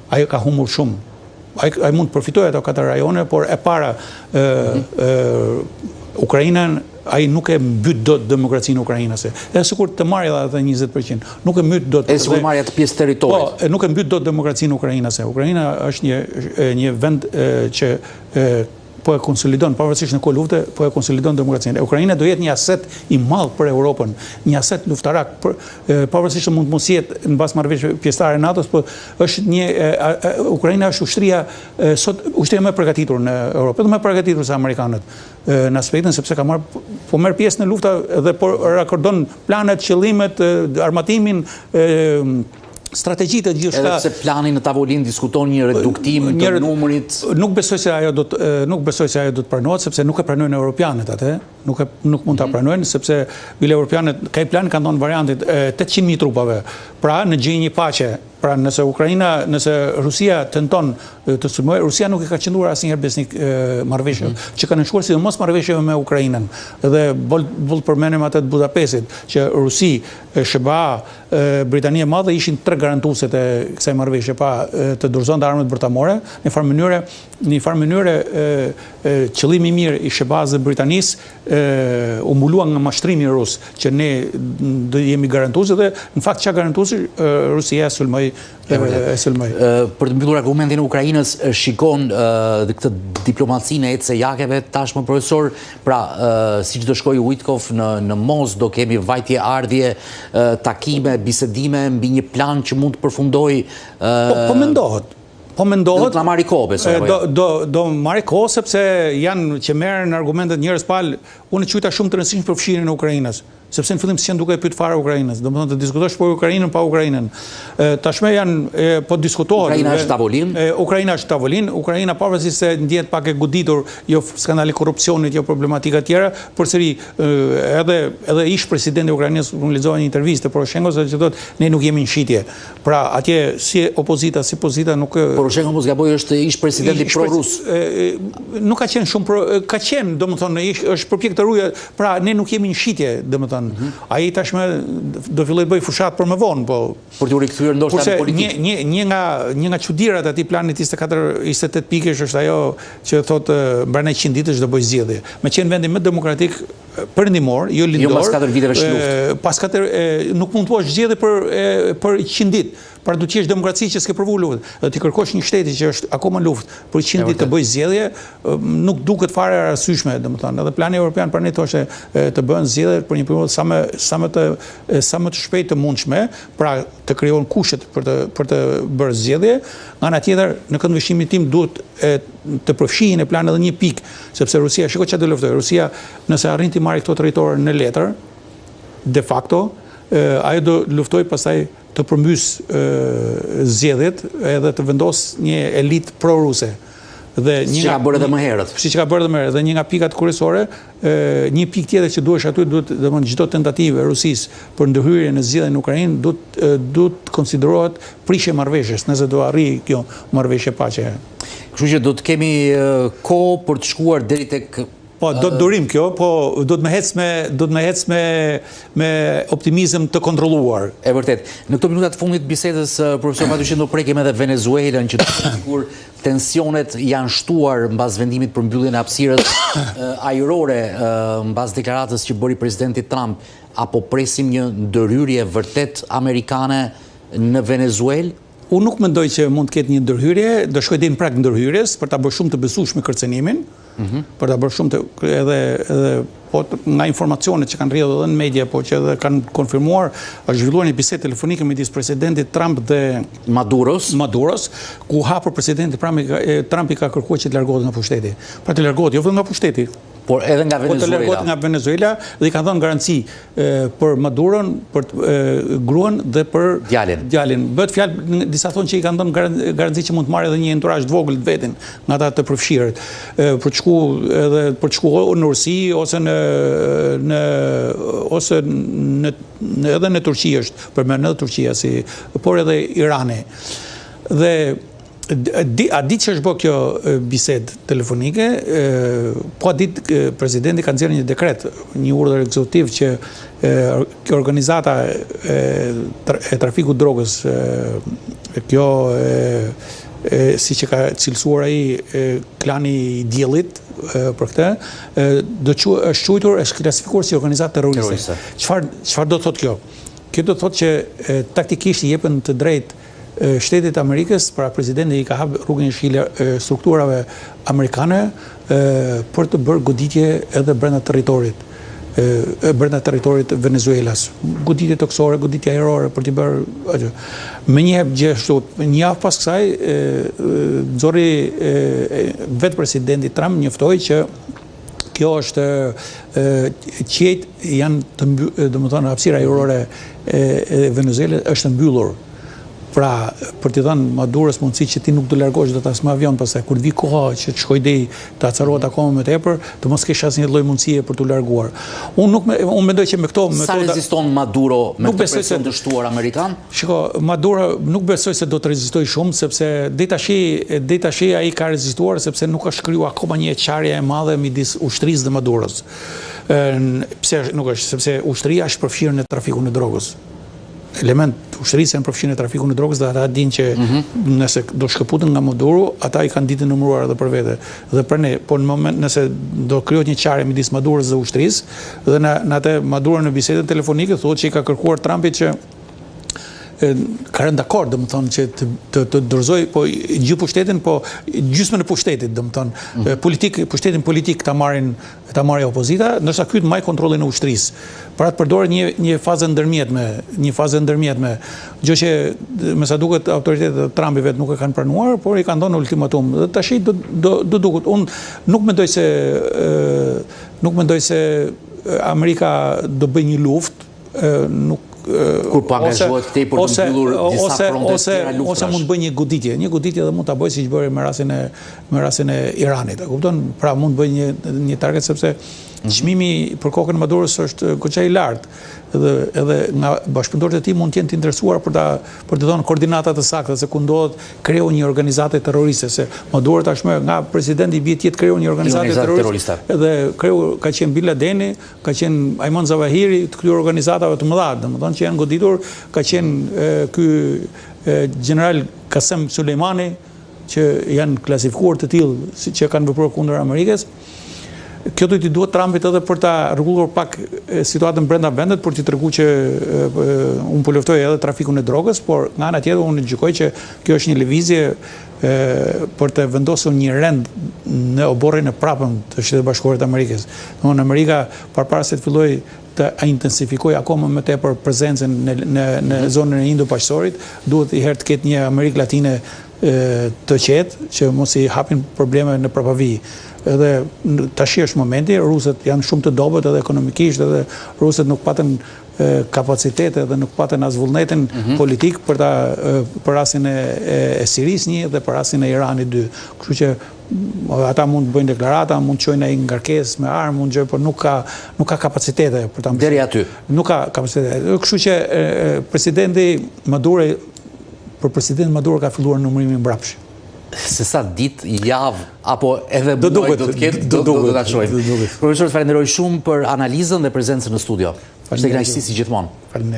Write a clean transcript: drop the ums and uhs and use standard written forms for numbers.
Ajo ka humur shumë. Ai mund të përfitojë ato 4 rajone, por e para Ukrainën ai nuk e mbyt dot demokracinë ukrainase. Edhe sikur të marrë edhe 20%, nuk e mbyt dot. Sikur marrë atë pjesë territorit. Po, nuk e mbyt dot demokracinë ukrainase. Ukraina është një vend që po e konsolidon, pavarësisht në kohë lufte, po e konsolidon demokracinë. Ukraina do jetë një aset i madh për Europën, një aset luftarak, pavarësisht se mund të mos jetë mbas marrëveshjeve pjesëtare e NATO-s, po është Ukraina është ushtria më e përgatitur në Europë, edhe më e përgatitur se amerikanët në aspektin sepse ka merr pjesë në lufta dhe po rakordon planet, qëllimet, armatimin, strategjitë gjithçka. Edhe pse plani në tavolinë diskuton një reduktim të numrit. Nuk besoj se ajo do të pranohet sepse nuk e pranojnë europianët atë, nuk mund ta pranojnë sepse bile europianët kanë plan, kanë dhënë variantin 800.000 trupave. Pra në gjendje paqe. Pra nëse Rusia tenton të sulmojë, Rusia nuk e ka qëndruar asnjëherë besnik marrëveshjeve që kanë shkuar sidomos marrëveshjeve me Ukrainën. Dhe vull përmenem atë të Budapestit që Rusi, SBA, Britania e Madhe ishin 3 garantueset e kësaj marrëveshje pa të dorëzonte armët bërtamore. Në një farë mënyre qëllimi i mirë i SBA-s dhe Britanisë u mbulua nga mashtrimi rus që ne do jemi garantues dhe në fakt çka garantuesi Rusia e sulmoi. Për të mbyllur argumentin e Ukrainës, shikon këtë diplomacinë e ECE-jakeve tashmë profesor, pra siç do shkojë Witkoff në Mos, do kemi vajtje ardhje, takime, bisedime mbi një plan që mund të përfundojë. Po mendohet. Do të na marrë kohë, besoj. Do marrë kohë sepse janë që merren argumentet njerëz palë, unë quajta shumë të rëndësishme për fshirjen e Ukrainës. Sepse në fillim s'janë duke e pyet fare Ukrainës, domethënë të diskutosh për Ukrainën pa Ukrainën. Tashmë janë po diskutohet. Ukraina është tavolinë. Ukraina është tavolinë. Ukraina pavarësisht se ndjehet pak e goditur, jo skandali korrupsionit, jo problematika tjera, përsëri edhe ish presidenti i Ukrainës lexova një intervistë Poroshenko se thotë ne nuk jemi në shitje. Pra atje si opozita, si pozita nuk Poroshenko mos gaboj është ish presidenti pro-rus. Nuk ka qenë shumë ka qenë, domethënë është përpjek të rujë, pra ne nuk jemi në shitje, domethënë. Ai tashmë do filloj të bëj fushat për më vonë, po për t'u rikthyer ndoshta në politikë. Një nga çudirat e atij planit 28 pikësh është ajo që thotë brenda 100 ditësh do bëj zgjedhje. Me qenë vendi më demokratik perëndimor, jo lindor. Jo pas 4 viteve luftë. Pas 4 nuk mund të bësh zgjedhje për 100 ditë. Pra du të jesh demokraci që s'ke provu luftë. Dhe ti kërkosh një shteti që është akoma luftë për 100 ditë të bëj zgjedhje, nuk duket fare arsyeshme, domethënë. Edhe plani evropian pranë thoshte të bëhen zgjedhje për një periudhë sa më të shpejtë të mundshme, pra të krijon kushtet për të bërë zgjedhje. Nga ana tjetër, në këndvështrimin tim duhet të përfshihen në plan edhe një pikë, sepse Rusia, shikoj çfarë do luftoj. Rusia, nëse arrin të marrë këto territorë në letër, de facto, ajo do luftoj pastaj të përmbys zgjedhjet edhe të vendos një elitë pro-ruse. Siç ka bërë edhe më herët. Siç ka bërë edhe më herët. Dhe një nga pikat kryesore, një pikë tjetër që duhesh aty, domethënë çdo tentativë e Rusisë për ndërhyrje në zgjedhjen në Ukrainë duhet konsiderohet prishje marrëveshjes, nëse do arrijë kjo marrëveshje paqe. Kështu që do të kemi kohë për të shkuar deri tek. Po, do të durim kjo, po do të më hec me optimizëm të kontrolluar. E vërtet. Në këto minuta të fundit bisedës, profesor, padyshim do prekim edhe Venezuelën, që sigur tensionet janë shtuar mbas vendimit për mbylljen e hapësirës ajrore mbas deklaratës që bëri presidenti Trump, apo presim një ndërhyrje vërtet amerikane në Venezuelë? Unë nuk mendoj që mund të ketë një ndërhyrje, do shkoj deri në prag ndërhyrjes për ta bërë shumë të besueshme kërcenimin. Për ta bërë shumë edhe po nga informacionet që kanë rrjedhur edhe në media, po që edhe kanë konfirmuar, është zhvilluar një bisedë telefonike midis presidentit Trump dhe Maduros, ku hapur presidenti Trump i ka kërkuar që të largohet nga pushteti. Pra të largohet jo vetëm nga pushteti, por edhe nga Venezuela. Po të largohet nga Venezuela dhe i kanë dhënë garanci për Maduron, për gruan dhe për djalin. Bëhet fjalë, disa thonë që i kanë dhënë garanci që mund të marrë edhe një enturazh të vogël të vetin nga ata të përfshirët, për të shkuar në Rusi ose edhe në Turqi është, përmend edhe Turqia por edhe Irani. Dhe a ditë që është bërë kjo bisedë telefonike, po a ditë presidenti ka nxjerrë një dekret, një urdhër ekzekutiv që kjo organizata e trafikut drogës, kjo si që ka cilësuar ai klani i Diellit për këtë, është quajtur, është klasifikuar si organizatë terroriste. Çfarë do të thotë kjo? Kjo do të thotë që taktikisht i jepen të drejtë Shtetit Amerikës, pra presidenti i ka hap rrugën e shile strukturave amerikane për të bërë goditje edhe brenda territorit Venezuelas. Goditje toksore, goditje ajrore për t'i bërë. Me një javë pas kësaj, nxorri vetë presidenti Trump njoftoi që kjo është qejt janë të mbyllur, domethënë hapësira ajrore e Venezuelës është mbyllur. Pra, për t'i dhënë Maduros mundësi që ti nuk do largohesh do tas me avion, pastaj kur vi koha që të shkoj deri të acarohet akoma më tepër, të mos kesh asnjë lloj mundësie për t'u larguar. Unë mendoj që me këto sa reziston Maduro me këtë presion të shtuar amerikan? Shiko, Maduro nuk besoj se do të rezistojë shumë, sepse deri tash ai ka rezistuar sepse nuk ka shkruar akoma një qarje e madhe midis ushtrisë dhe Maduros. Pse nuk është? Sepse ushtria është përfshirë në trafikun e drogës. Element ushtrisë janë përfshirë në trafikun e drogës dhe ata dinë që nëse do shkëputen nga Maduro, ata i kanë ditën numëruar edhe për vete. Dhe për ne, po në moment nëse do krijohet një qarje midis Maduros dhe ushtrisë, dhe në atë Maduro në bisedën telefonike thotë që i ka kërkuar Trumpit që ka rënë dakord, domethënë që të dorëzoj po gjithë pushtetin, po gjysmën e pushtetit, domethënë pushtetin politik ta marrë opozita, ndërsa ky të marrë kontrollin e ushtrisë. Pra të përdoret një fazë ndërmjetme, gjë që me sa duket autoritetet e Trumpit vetë nuk e kanë pranuar, por i kanë dhënë ultimatum. Dhe tash do duket, unë nuk mendoj se Amerika do bëjë një luftë, nuk kur pa angazhohet këtej për të mbyllur disa fronte të tjera luftrash. Ose mund bëj një goditje dhe mund ta bëj siç bëri me rastin e Iranit. E kupton? Pra mund bëj një target sepse çmimi për kokën e Maduros është goxha i lartë. Edhe nga bashkëpunëtorët e tij mund të jenë të interesuar për të dhënë koordinata të sakta se ku ndodhet kreu një organizate terroriste, se Maduro tashmë nga presidenti i bie kreu një organizate terroriste. Edhe kreu ka qenë Bin Ladeni, ka qenë Ayman Zawahiri, të këtyre organizatave të mëdha, domethënë që janë goditur, ka qenë ky general Qasem Soleimani, që janë klasifikuar të tillë që kanë vepruar kundër Amerikës. Kjo do t'i duhet Trumpit edhe për ta rregulluar pak situatën brenda vendit, për t'i treguar që unë po luftoj edhe trafikun e drogës, por nga ana tjetër unë gjykoj që kjo është një lëvizje për të vendosur një rend në oborrin e prapëm të Shtetit Bashkuar të Amerikës. Domthonë Amerika përpara se të fillojë të intensifikojë akoma më tepër prezencën në zonën e Indo-Paqësorit, duhet i herë të ketë një Amerikë Latine të qetë, që mos i hapin probleme në prapëvi. Edhe tash është momenti, rusët janë shumë të dobët edhe ekonomikisht, edhe rusët nuk patën kapacitete dhe nuk patën as vullnetin politik për rastin e Sirisë një dhe për rastin e Iranit dy. Kështu që ata mund të bëjnë deklarata, mund të çojnë ai ngarkesë me armë, por nuk ka kapacitete për ta. Deri aty. Nuk ka kapacitete. Kështu që për presidenti Maduro ka filluar numërimi mbrapsht. Se sa ditë, javë, apo edhe muaj do të ketë, do ta shohim. Profesor, falenderoj shumë për analizën dhe prezencën në studio. Ishte kënaqësi si gjithmonë. Faleminderit.